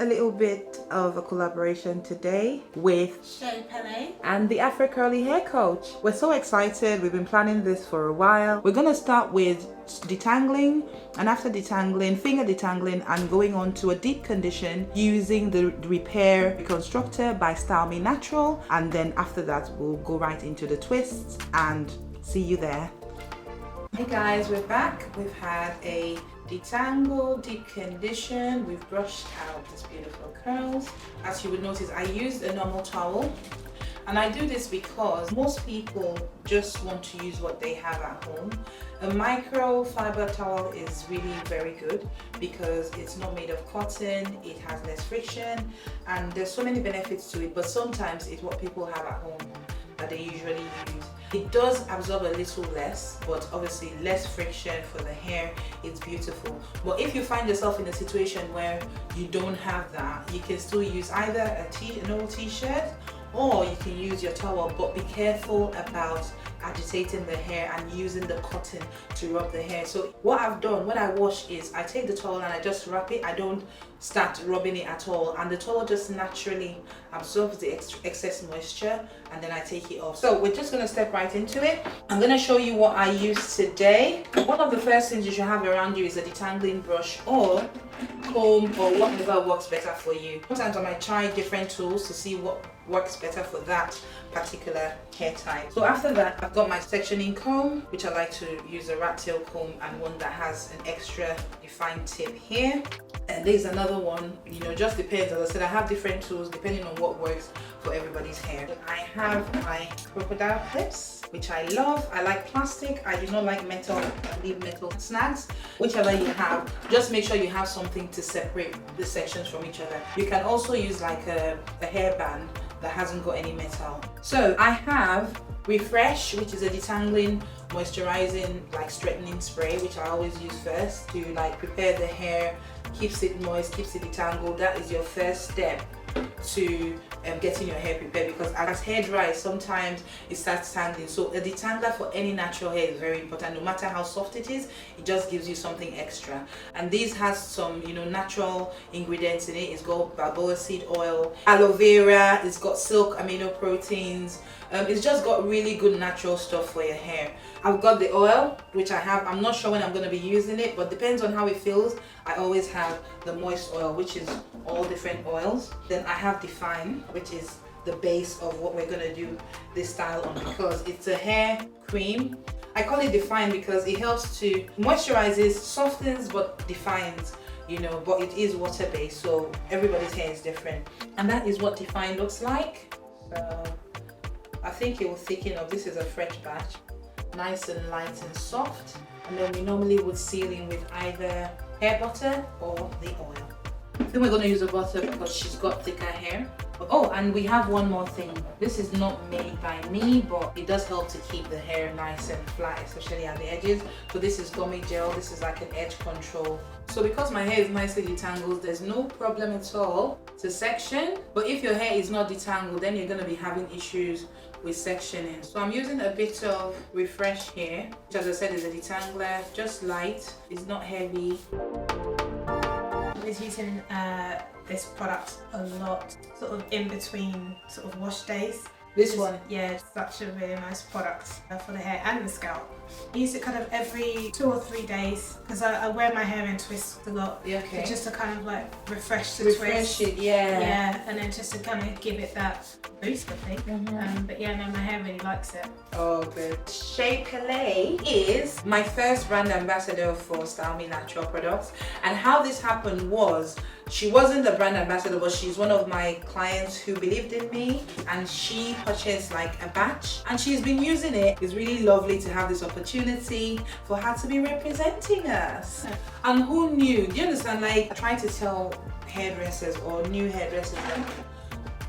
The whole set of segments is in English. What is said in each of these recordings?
a little bit of a collaboration today with Chá Pelé and the Afro Curly Hair Coach. We're so excited. We've been planning this for a while. We're gonna start with detangling, and after detangling, finger detangling, and going on to a deep condition using the Repair Reconstructor by Style Me Natural. And then after that, we'll go right into the twists and see you there. Hey guys, we're back. We've had a detangle, deep condition. We've brushed out these beautiful curls. As you would notice, I used a normal towel. And I do this because most people just want to use what they have at home. A microfiber towel is really very good because it's not made of cotton, it has less friction, and there's so many benefits to it, but sometimes it's what people have at home that they usually use. It does absorb a little less, but obviously less friction for the hair. It's beautiful. But if you find yourself in a situation where you don't have that, you can still use either an old t-shirt, or you can use your towel, but be careful about agitating the hair and using the cotton to rub the hair. So what I've done when I wash is I take the towel and I just wrap it. I don't start rubbing it at all, and the towel just naturally absorbs the excess moisture, and then I take it off. So we're just going to step right into it. I'm going to show you what I use today. One of the first things you should have around you is a detangling brush or comb or whatever works better for you. Sometimes I might try different tools to see what works better for that particular hair type. So after that, I've got my sectioning comb, which I like to use a rat tail comb, and one that has an extra defined tip here. And there's another one, just depends. As I said, I have different tools depending on what works for everybody's hair. I have my crocodile clips, which I love. I like plastic. I do not like metal. I leave metal snags. Whichever you have, just make sure you have something to separate the sections from each other. You can also use like a hairband that hasn't got any metal. So I have Refresh, which is a detangling, moisturizing, like straightening spray, which I always use first to like prepare the hair, keeps it moist, keeps it detangled. That is your first step to getting your hair prepared, because as hair dries, sometimes it starts tangling. So a detangler for any natural hair is very important. No matter how soft it is, it just gives you something extra. And this has some natural ingredients in it. It's got baobab seed oil, aloe vera, it's got silk amino proteins. It's just got really good natural stuff for your hair. I've got the oil, which I have. I'm not sure when I'm going to be using it, but depends on how it feels. I always have the moist oil, which is all different oils. Then I have Define, which is the base of what we're going to do this style on, because it's a hair cream. I call it Define because it helps to moisturizes, softens, but defines. But it is water based, so everybody's hair is different. And that is what Define looks like. So I think it will thicken up. This is a fresh batch, nice and light and soft. And then we normally would seal in with either hair butter or the oil. I think we're going to use the butter because she's got thicker hair. Oh, and we have one more thing. This is not made by me, but it does help to keep the hair nice and flat, especially at the edges. So this is gummy gel. This is like an edge control. So because my hair is nicely detangled, there's no problem at all to section. But if your hair is not detangled, then you're going to be having issues with sectioning. So I'm using a bit of Refresh here, which as I said is a detangler, just light. It's not heavy. I was using this product a lot, sort of in between sort of wash days. This one? Yeah, it's such a really nice product for the hair and the scalp. I use it kind of every 2 or 3 days because I wear my hair in twists a lot. Yeah, okay. So just to kind of like refresh the twist. it, yeah. Yeah, and then just to kind of give it that boost, I think. But yeah, no, my hair really likes it. Oh, good. Chá Pelé is my first brand ambassador for Style Me Natural products. And how this happened was, she wasn't the brand ambassador, but she's one of my clients who believed in me, and she purchased like a batch and she's been using it. It's really lovely to have this opportunity for her to be representing us. And who knew? Do you understand? Like, I try to tell hairdressers or new hairdressers that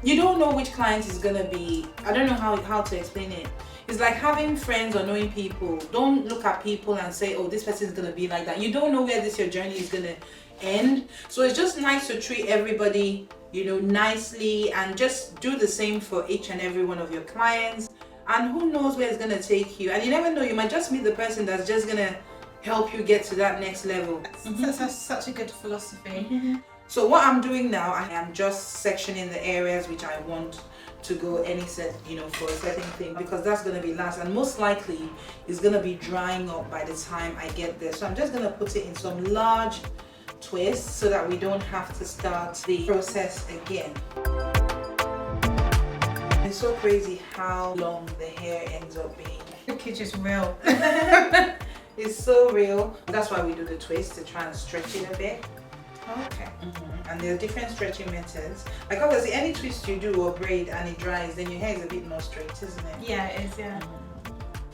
you don't know which client is gonna be. I don't know how to explain it. It's like having friends or knowing people. Don't look at people and say, oh, this person is gonna be like that. You don't know where your journey is gonna end. So it's just nice to treat everybody, nicely, and just do the same for each and every one of your clients. And who knows where it's gonna take you. And you never know, you might just meet the person that's just gonna help you get to that next level. That's such a good philosophy. So what I'm doing now, I am just sectioning the areas which I want to go any set, for a certain thing, because that's going to be last, and most likely it's going to be drying up by the time I get there. So I'm just going to put it in some large twists so that we don't have to start the process again. It's so crazy how long the hair ends up being. Look, it's just real. It's so real. That's why we do the twist, to try and stretch it a bit. Okay. And there are different stretching methods. Like obviously any twist you do or braid and it dries, then your hair is a bit more straight, isn't it? Yeah, it is, yeah.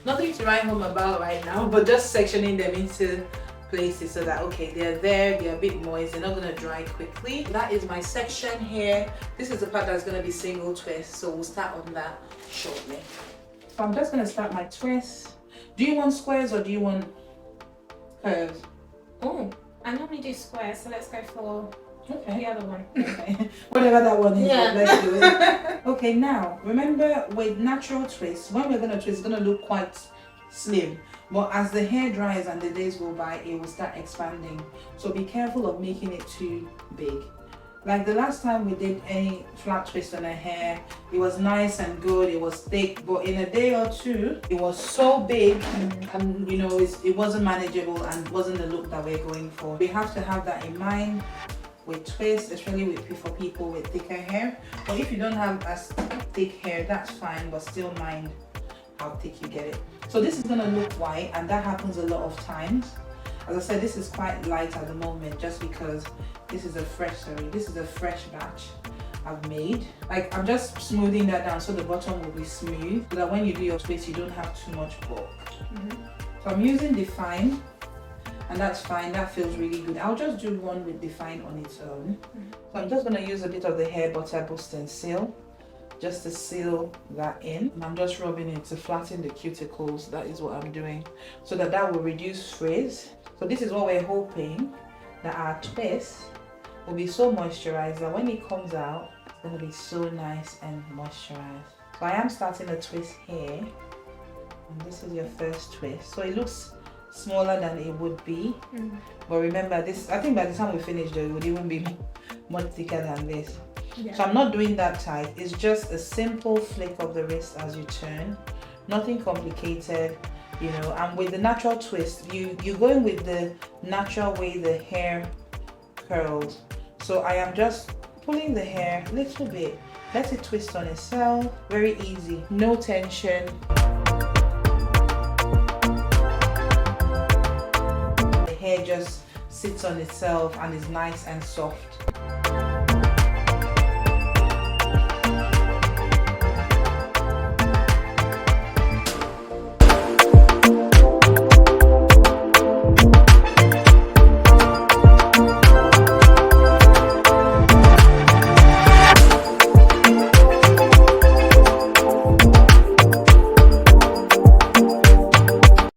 Nothing to write home about right now, but just sectioning them into places so that, okay, they're a bit moist, they're not going to dry quickly. That is my section here. This is the part that's going to be single twist, so we'll start on that shortly. So I'm just going to start my twist. Do you want squares or do you want curves? Oh, I normally do squares, so let's go for the other one. Okay. Whatever that one is, Yeah. let's do it. Okay, now remember with natural twists, when we're going to twist, it's going to look quite slim. But as the hair dries and the days go by, it will start expanding. So be careful of making it too big. Like the last time we did any flat twist on her hair, it was nice and good, it was thick, but in a day or two, it was so big and it wasn't manageable and wasn't the look that we're going for. We have to have that in mind with twists, especially for people with thicker hair. But if you don't have as thick hair, that's fine, but still mind how thick you get it. So this is gonna look white, and that happens a lot of times. As I said, this is quite light at the moment just because this is a fresh batch I've made. Like I'm just smoothing that down so the bottom will be smooth, so that when you do your twist you don't have too much bulk. So I'm using Define, and that's fine, that feels really good. I'll just do one with Define on its own. So I'm just going to use a bit of the Hair Butter Boost and Seal just to seal that in, and I'm just rubbing it to flatten the cuticles. That is what I'm doing, so that will reduce frizz. So this is what we're hoping, that our twist will be so moisturized that when it comes out, it's going to be so nice and moisturized. So I am starting a twist here, and this is your first twist. So it looks smaller than it would be, but remember this, I think by the time we finish though, it would even be much thicker than this. Yeah. So I'm not doing that tight, it's just a simple flick of the wrist as you turn, nothing complicated. And with the natural twist, you're going with the natural way the hair curls. So I am just pulling the hair a little bit, let it twist on itself, very easy, no tension. The hair just sits on itself and is nice and soft.